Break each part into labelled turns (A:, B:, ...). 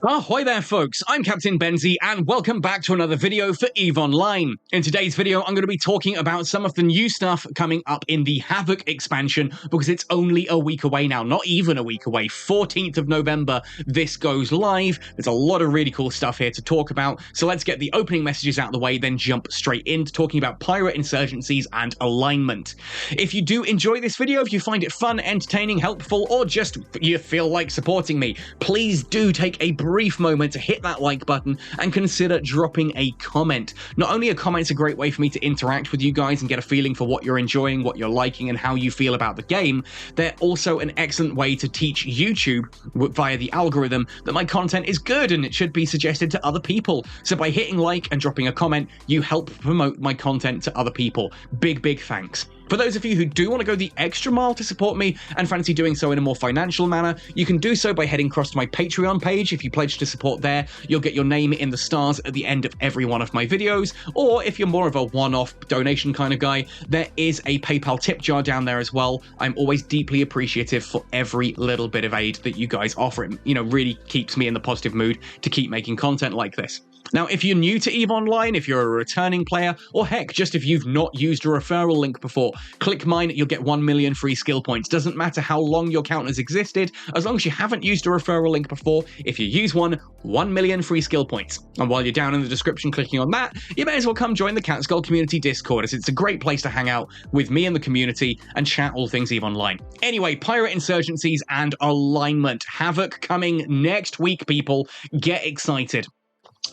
A: Ahoy there folks, I'm Captain Benzie and welcome back to another video for EVE Online. In today's video I'm going to be talking about some of the new stuff coming up in the Havoc expansion because it's only a week away now, not even a week away, 14th of November this goes live. There's a lot of really cool stuff here to talk about, so let's get the opening messages out of the way, then jump straight into talking about pirate insurgencies and alignment. If you do enjoy this video, if you find it fun, entertaining, helpful, or just you feel like supporting me, please do take a brief moment to hit that like button and consider dropping a comment. Not only are comments a great way for me to interact with you guys and get a feeling for what you're enjoying, what you're liking, and how you feel about the game, they're also an excellent way to teach YouTube via the algorithm that my content is good and it should be suggested to other people. So by hitting like and dropping a comment, you help promote my content to other people. Big thanks. For those of you who do want to go the extra mile to support me and fancy doing so in a more financial manner, you can do so by heading across to my Patreon page. If you pledge to support there, you'll get your name in the stars at the end of every one of my videos. Or if you're more of a one-off donation kind of guy, there is a PayPal tip jar down there as well. I'm always deeply appreciative for every little bit of aid that you guys offer. It, really keeps me in the positive mood to keep making content like this. Now, if you're new to EVE Online, if you're a returning player, or heck, just if you've not used a referral link before, click mine, you'll get 1 million free skill points. Doesn't matter how long your account has existed, as long as you haven't used a referral link before, if you use one, 1 million free skill points. And while you're down in the description clicking on that, you may as well come join the CatSkull Community Discord, as it's a great place to hang out with me and the community and chat all things EVE Online. Anyway, pirate insurgencies and alignment. Havoc coming next week, people. Get excited.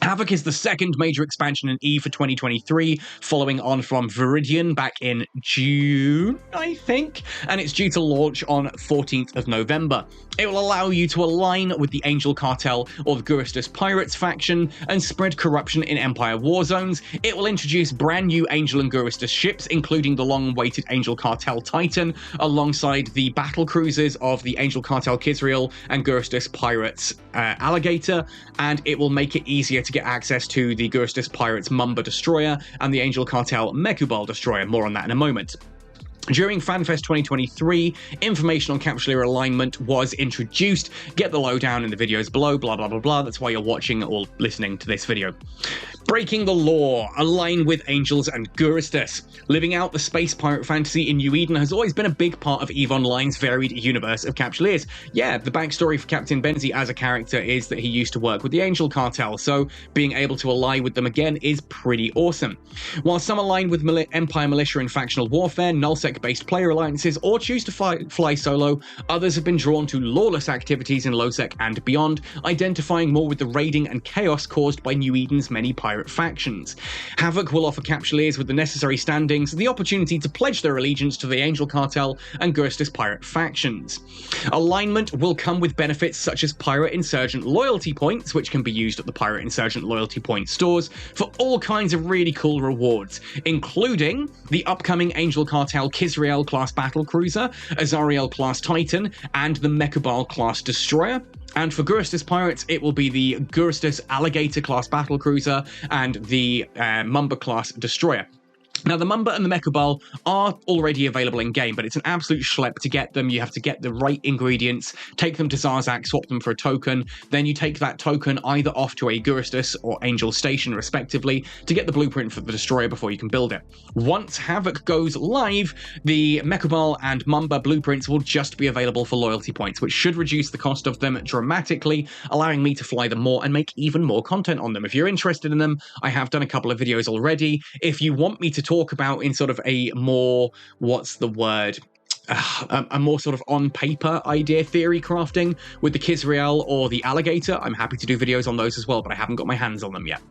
A: Havoc is the second major expansion in EVE for 2023, following on from Viridian back in June, I think, and it's due to launch on 14th of November. It will allow you to align with the Angel Cartel or the Guristas Pirates faction and spread corruption in Empire war zones. It will introduce brand new Angel and Guristas ships, including the long-awaited Angel Cartel Titan, alongside the battle cruisers of the Angel Cartel Kizriel and Guristas Pirates Alligator, and it will make it easier to get access to the Guristas Pirates Mamba Destroyer and the Angel Cartel Mechubal Destroyer. More on that in a moment. During FanFest 2023, information on Capsuleer alignment was introduced. Get the lowdown in the videos below, blah blah blah blah. That's why you're watching or listening to this video. Breaking the law, align with Angels and Guristas. Living out the space pirate fantasy in New Eden has always been a big part of EVE Online's varied universe of Capsuleers. Yeah, the backstory for Captain Benzie as a character is that he used to work with the Angel Cartel, so being able to ally with them again is pretty awesome. While some align with Empire Militia in factional warfare, nullsec-based player alliances, or choose to fly solo, others have been drawn to lawless activities in lowsec and beyond, identifying more with the raiding and chaos caused by New Eden's many pirate factions. Havoc will offer Capsuleers with the necessary standings the opportunity to pledge their allegiance to the Angel Cartel and Guristas pirate factions. Alignment will come with benefits such as Pirate Insurgent loyalty points, which can be used at the Pirate Insurgent loyalty point stores for all kinds of really cool rewards, including the upcoming Angel Cartel Kizriel class battlecruiser, Azariel class Titan, and the Mechubal class destroyer. And for Guristas Pirates, it will be the Guristas Alligator class battlecruiser and the Mamba class destroyer. Now, the Mamba and the Mechubal are already available in-game, but it's an absolute schlep to get them. You have to get the right ingredients, take them to Zarzak, swap them for a token, then you take that token either off to a Guristas or Angel station, respectively, to get the blueprint for the Destroyer before you can build it. Once Havoc goes live, the Mechubal and Mamba blueprints will just be available for loyalty points, which should reduce the cost of them dramatically, allowing me to fly them more and make even more content on them. If you're interested in them, I have done a couple of videos already. If you want me to talk about in sort of a more, what's the word? A more sort of on-paper idea theory crafting with the Kizriel or the Alligator, I'm happy to do videos on those as well, but I haven't got my hands on them yet.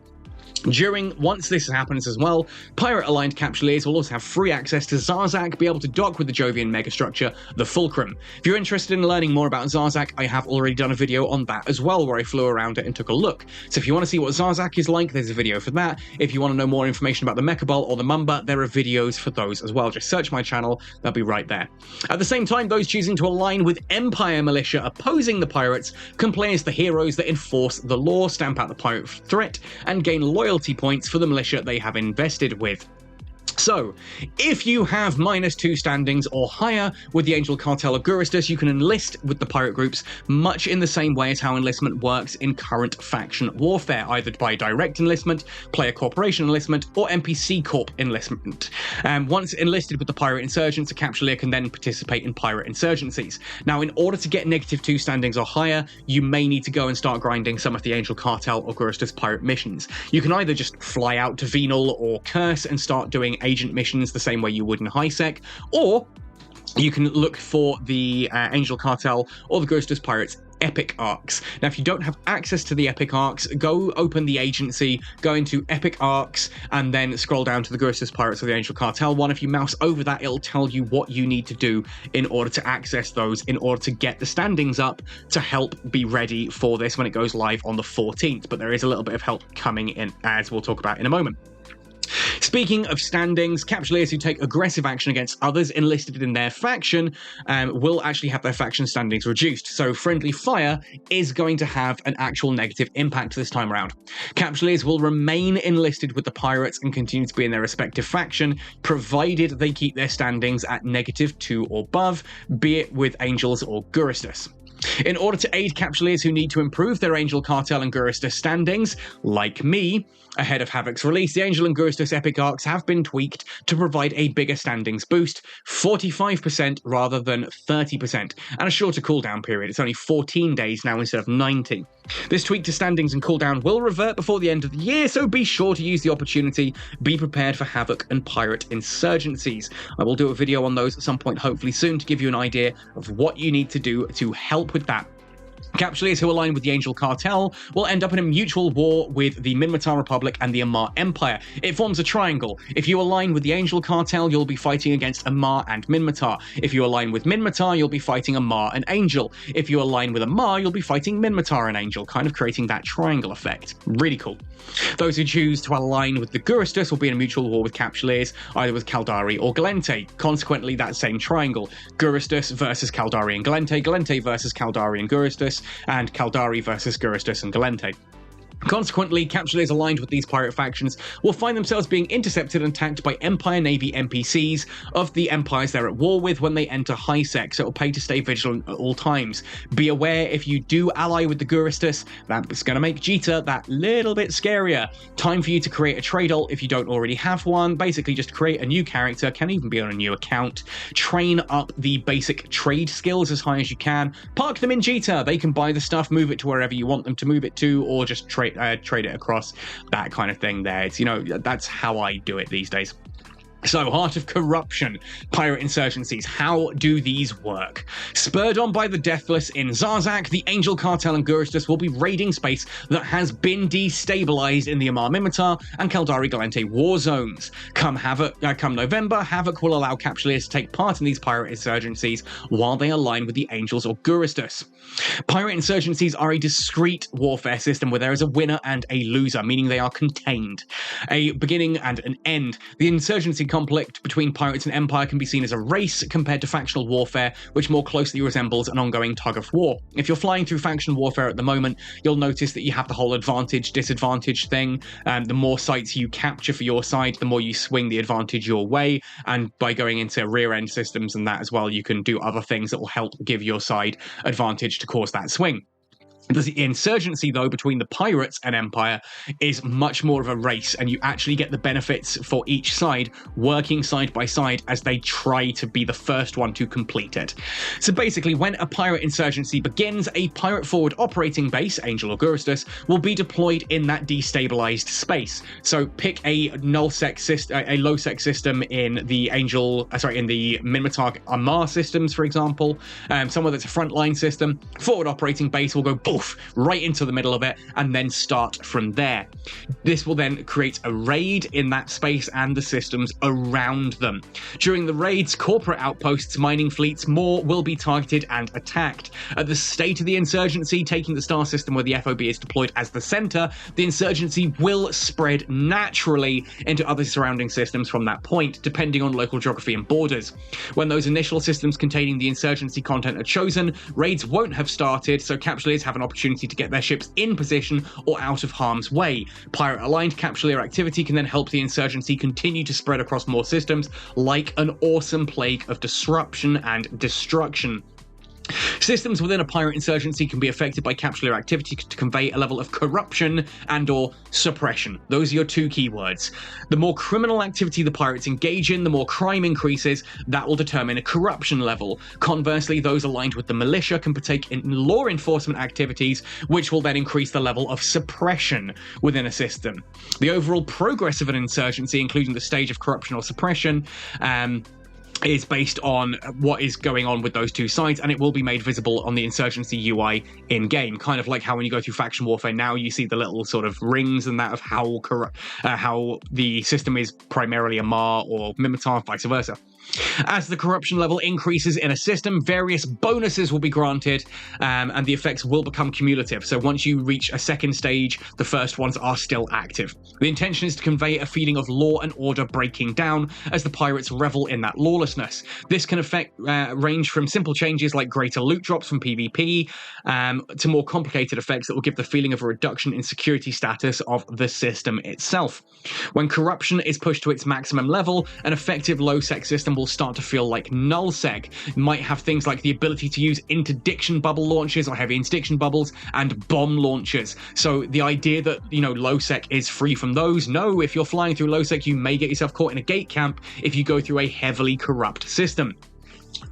A: Once this happens as well, Pirate-aligned Capsuleers will also have free access to Zarzak, be able to dock with the Jovian megastructure, the Fulcrum. If you're interested in learning more about Zarzak, I have already done a video on that as well, where I flew around it and took a look. So if you want to see what Zarzak is like, there's a video for that. If you want to know more information about the Mechubal or the Mamba, there are videos for those as well. Just search my channel, they'll be right there. At the same time, those choosing to align with Empire Militia opposing the pirates can play as the heroes that enforce the law, stamp out the pirate threat, and gain loyalty points for the militia they have invested with. So, if you have -2 standings or higher with the Angel Cartel of Gurustus, you can enlist with the pirate groups much in the same way as how enlistment works in current faction warfare, either by direct enlistment, player corporation enlistment, or NPC Corp enlistment. Once enlisted with the pirate insurgents, a Capsuleer can then participate in pirate insurgencies. Now, in order to get -2 standings or higher, you may need to go and start grinding some of the Angel Cartel or Gurustus pirate missions. You can either just fly out to Venal or Curse and start doing agent missions the same way you would in HiSec, or you can look for the Angel Cartel or the Gurustus Pirates Epic Arcs. Now, if you don't have access to the Epic Arcs, go open the agency, go into Epic Arcs, and then scroll down to the Gurustus Pirates or the Angel Cartel one. If you mouse over that, it'll tell you what you need to do in order to access those, in order to get the standings up to help be ready for this when it goes live on the 14th. But there is a little bit of help coming in, as we'll talk about in a moment. Speaking of standings, Capsuleers who take aggressive action against others enlisted in their faction will actually have their faction standings reduced, so friendly fire is going to have an actual negative impact this time around. Capsuleers will remain enlisted with the pirates and continue to be in their respective faction, provided they keep their standings at -2 or above, be it with Angels or Gurustus. In order to aid Capsuleers who need to improve their Angel Cartel and Gurustus standings, like me, ahead of Havoc's release, the Angel and Gurustus Epic Arcs have been tweaked to provide a bigger standings boost, 45% rather than 30%, and a shorter cooldown period. It's only 14 days now instead of 90. This tweak to standings and cooldown will revert before the end of the year, so be sure to use the opportunity. Be prepared for Havoc and Pirate insurgencies. I will do a video on those at some point, hopefully soon, to give you an idea of what you need to do to help with that. Capsuleers who align with the Angel Cartel will end up in a mutual war with the Minmatar Republic and the Amarr Empire. It forms a triangle. If you align with the Angel Cartel, you'll be fighting against Amarr and Minmatar. If you align with Minmatar, you'll be fighting Amarr and Angel. If you align with Amarr, you'll be fighting Minmatar and Angel, kind of creating that triangle effect. Really cool. Those who choose to align with the Gurustus will be in a mutual war with Capsuleers, either with Caldari or Gallente. Consequently, that same triangle. Gurustus versus Caldari and Gallente, Gallente versus Caldari and Gurustus, and Caldari versus Gurustus and Gallente. Consequently, Capsuleers aligned with these pirate factions will find themselves being intercepted and attacked by Empire Navy NPCs of the empires they're at war with when they enter HiSec, so it'll pay to stay vigilant at all times. Be aware, if you do ally with the Gurustus, that's going to make Jita that little bit scarier. Time for you to create a trade-alt if you don't already have one. Basically, just create a new character, can even be on a new account. Train up the basic trade skills as high as you can. Park them in Jita. They can buy the stuff, move it to wherever you want them to move it to, or just trade it across, that kind of thing there. It's, that's how I do it these days. So, Heart of Corruption, pirate insurgencies, how do these work? Spurred on by the Deathless in Zarzak, the Angel Cartel and Gurustus will be raiding space that has been destabilized in the Amarr Minmatar and Caldari Gallente war zones. Come November, Havoc will allow Capsuleers to take part in these pirate insurgencies while they align with the Angels or Gurustus. Pirate insurgencies are a discrete warfare system where there is a winner and a loser, meaning they are contained. A beginning and an end. The insurgency conflict between pirates and empire can be seen as a race compared to factional warfare, which more closely resembles an ongoing tug of war. If you're flying through faction warfare at the moment, you'll notice that you have the whole advantage-disadvantage thing. The more sites you capture for your side, the more you swing the advantage your way, and by going into rear-end systems and that as well, you can do other things that will help give your side advantage to cause that swing. The insurgency, though, between the pirates and Empire is much more of a race, and you actually get the benefits for each side working side by side as they try to be the first one to complete it. So basically, when a pirate insurgency begins, a pirate forward operating base, Angel or Gurustus, will be deployed in that destabilized space. So pick a null-sec system, a low-sec system in the in the Minmatar Amarr systems, for example. Somewhere that's a frontline system. Forward operating base will go right into the middle of it and then start from there. This will then create a raid in that space and the systems around them. During the raids, corporate outposts, mining fleets, more will be targeted and attacked. At the state of the insurgency, taking the star system where the FOB is deployed as the center, the insurgency will spread naturally into other surrounding systems from that point, depending on local geography and borders. When those initial systems containing the insurgency content are chosen, raids won't have started, so Capsuleers have an opportunity to get their ships in position or out of harm's way. Pirate-aligned Capsuleer activity can then help the insurgency continue to spread across more systems like an awesome plague of disruption and destruction. Systems within a pirate insurgency can be affected by Capsuleer activity to convey a level of corruption and/or suppression. Those are your two keywords. The more criminal activity the pirates engage in, the more crime increases. That will determine a corruption level. Conversely, those aligned with the militia can partake in law enforcement activities, which will then increase the level of suppression within a system. The overall progress of an insurgency, including the stage of corruption or suppression, is based on what is going on with those two sides, and it will be made visible on the insurgency UI in-game, kind of like how when you go through faction warfare now you see the little sort of rings and that of how the system is primarily Amarr or Minmatar, vice versa. As the corruption level increases in a system, various bonuses will be granted, and the effects will become cumulative. So once you reach a second stage, the first ones are still active. The intention is to convey a feeling of law and order breaking down as the pirates revel in that lawlessness. This can range from simple changes like greater loot drops from PvP to more complicated effects that will give the feeling of a reduction in security status of the system itself. When corruption is pushed to its maximum level, an effective low-sec system will start to feel like nullsec. It might have things like the ability to use interdiction bubble launchers or heavy interdiction bubbles and bomb launchers. So the idea that, low-sec is free from those, no, if you're flying through low-sec, you may get yourself caught in a gate camp if you go through a heavily corrupt system.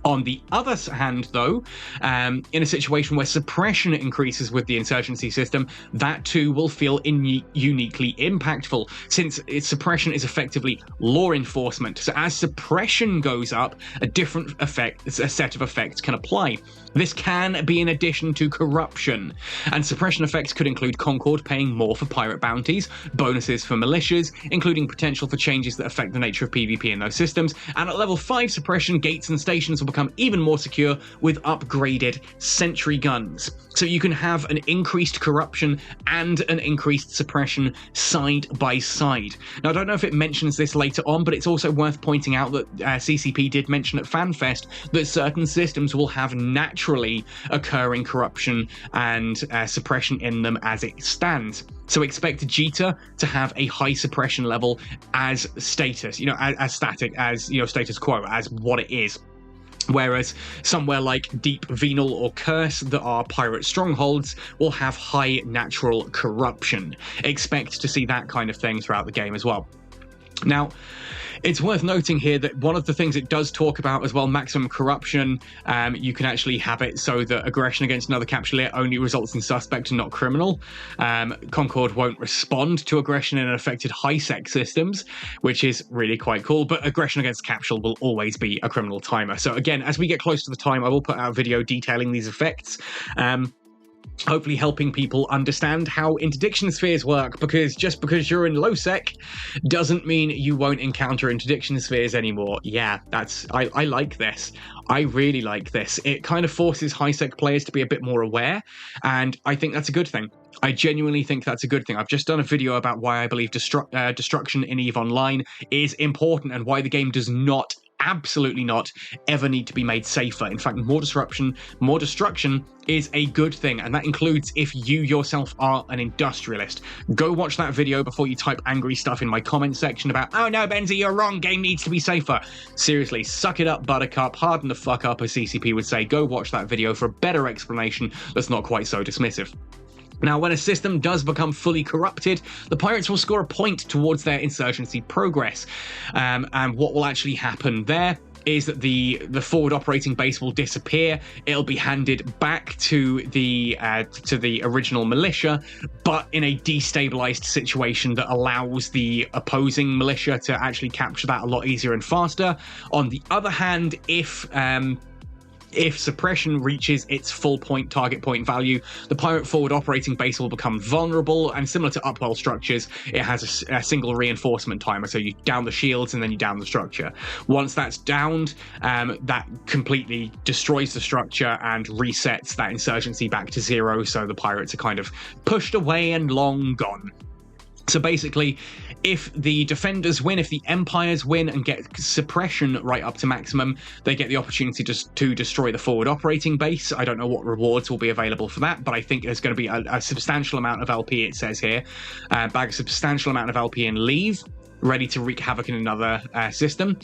A: On the other hand, though, in a situation where suppression increases with the insurgency system, that too will feel uniquely impactful, since its suppression is effectively law enforcement. So as suppression goes up, a set of effects can apply. This can be in addition to corruption, and suppression effects could include Concord paying more for pirate bounties, bonuses for militias, including potential for changes that affect the nature of PvP in those systems, and at level 5 suppression, gates and stations will become even more secure with upgraded sentry guns. So you can have an increased corruption and an increased suppression side by side. Now, I don't know if it mentions this later on, but it's also worth pointing out that CCP did mention at FanFest that certain systems will have naturally occurring corruption and suppression in them as it stands. So expect Jita to have a high suppression level as status, as static, as, status quo, as what it is. Whereas somewhere like Deep Venal or Curse that are pirate strongholds will have high natural corruption. Expect to see that kind of thing throughout the game as well. Now, it's worth noting here that one of the things it does talk about as well, maximum corruption, you can actually have it so that aggression against another Capsuleer only results in suspect and not criminal. Concord won't respond to aggression in affected high-sec systems, which is really quite cool, but aggression against Capsule will always be a criminal timer. So again, as we get close to the time, I will put out a video detailing these effects. Hopefully helping people understand how interdiction spheres work, because just because you're in low sec doesn't mean you won't encounter interdiction spheres anymore. Yeah, I like this. I really like this. It kind of forces high sec players to be a bit more aware, and I think that's a good thing. I genuinely think that's a good thing. I've just done a video about why I believe destruction in EVE Online is important and why the game does not, absolutely not, ever need to be made safer. In fact, more destruction is a good thing, and that includes if you yourself are an industrialist. Go watch that video before you type angry stuff in my comment section about, oh no, Benzie, you're wrong, game needs to be safer. Seriously, suck it up, buttercup, harden the fuck up, as CCP would say. Go watch that video for a better explanation that's not quite so dismissive. Now, when a system does become fully corrupted, the pirates will score a point towards their insurgency progress. And what will actually happen there is that the forward operating base will disappear. It'll be handed back to the original militia, but in a destabilized situation that allows the opposing militia to actually capture that a lot easier and faster. On the other hand, if suppression reaches its full target point value, the pirate forward operating base will become vulnerable, and similar to Upwell structures, it has a single reinforcement timer, so you down the shields and then you down the structure. Once that's downed, that completely destroys the structure and resets that insurgency back to 0, so the pirates are kind of pushed away and long gone. So basically, if the defenders win, if the empires win and get suppression right up to maximum, they get the opportunity to destroy the forward operating base. I don't know what rewards will be available for that, but I think there's going to be a substantial amount of LP, it says here. Bag a substantial amount of LP and leave, ready to wreak havoc in another system.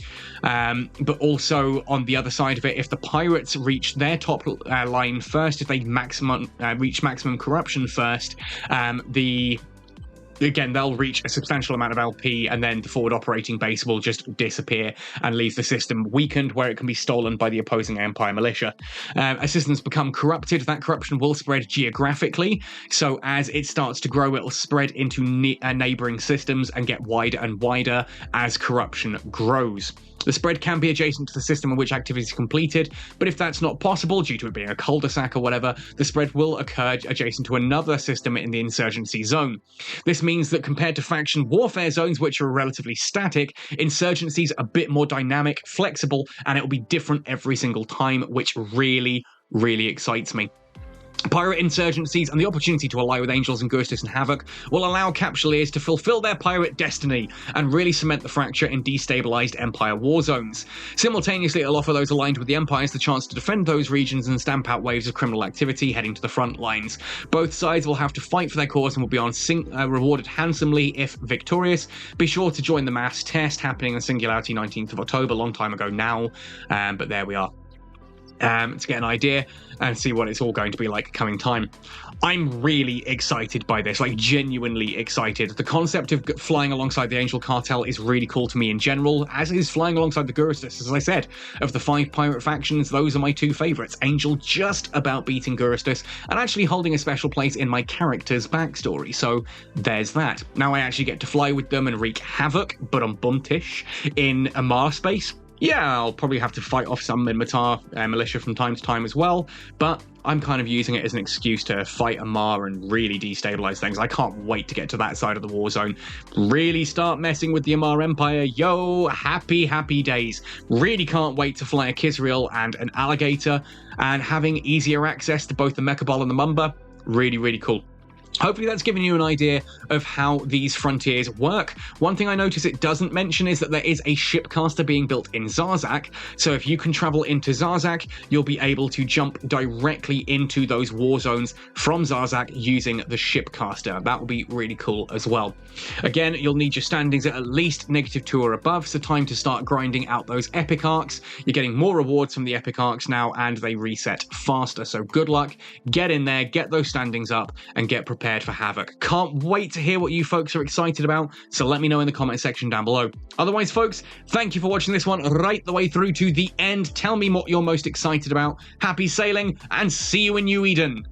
A: But also on the other side of it, if the pirates reach their top line first, if they reach maximum corruption first, again, they'll reach a substantial amount of LP, and then the forward operating base will just disappear and leave the system weakened, where it can be stolen by the opposing Empire militia. As systems become corrupted, that corruption will spread geographically. So as it starts to grow, it'll spread into neighboring systems and get wider and wider as corruption grows. The spread can be adjacent to the system in which activity is completed, but if that's not possible, due to it being a cul-de-sac or whatever, the spread will occur adjacent to another system in the insurgency zone. This means that compared to faction warfare zones, which are relatively static, insurgency's a bit more dynamic, flexible, and it will be different every single time, which really, really excites me. Pirate insurgencies and the opportunity to ally with Angels and Gerstis and Havoc will allow Capsuleers to fulfill their pirate destiny and really cement the fracture in destabilized Empire war zones. Simultaneously, it'll offer those aligned with the Empires the chance to defend those regions and stamp out waves of criminal activity heading to the front lines. Both sides will have to fight for their cause and will be rewarded handsomely if victorious. Be sure to join the mass test happening on Singularity 19th of October, long time ago now, but there we are. To get an idea and see what it's all going to be like coming time. I'm really excited by this, like genuinely excited. The concept of flying alongside the Angel Cartel is really cool to me in general, as is flying alongside the Gerstis. As I said, of the 5 pirate factions, those are my 2 favorites. Angel just about beating Gerstis and actually holding a special place in my character's backstory, so there's that. Now I actually get to fly with them and wreak havoc, but on Buntish, in Amarr space. Yeah, I'll probably have to fight off some Minmatar militia from time to time as well, but I'm kind of using it as an excuse to fight Amarr and really destabilize things. I can't wait to get to that side of the war zone. Really start messing with the Amarr Empire. Yo, happy, happy days. Really can't wait to fly a Kizriel and an Alligator, and having easier access to both the Mechabol and the Mumba. Really, really cool. Hopefully that's given you an idea of how these frontiers work. One thing I notice it doesn't mention is that there is a shipcaster being built in Zarzak, so if you can travel into Zarzak, you'll be able to jump directly into those war zones from Zarzak using the shipcaster. That will be really cool as well. Again, you'll need your standings at least -2 or above, so time to start grinding out those epic arcs. You're getting more rewards from the epic arcs now, and they reset faster, so good luck. Get in there, get those standings up, and get prepared for Havoc. Can't wait to hear what you folks are excited about, so let me know in the comment section down below. Otherwise, folks, thank you for watching this one right the way through to the end. Tell me what you're most excited about. Happy sailing, and see you in New Eden.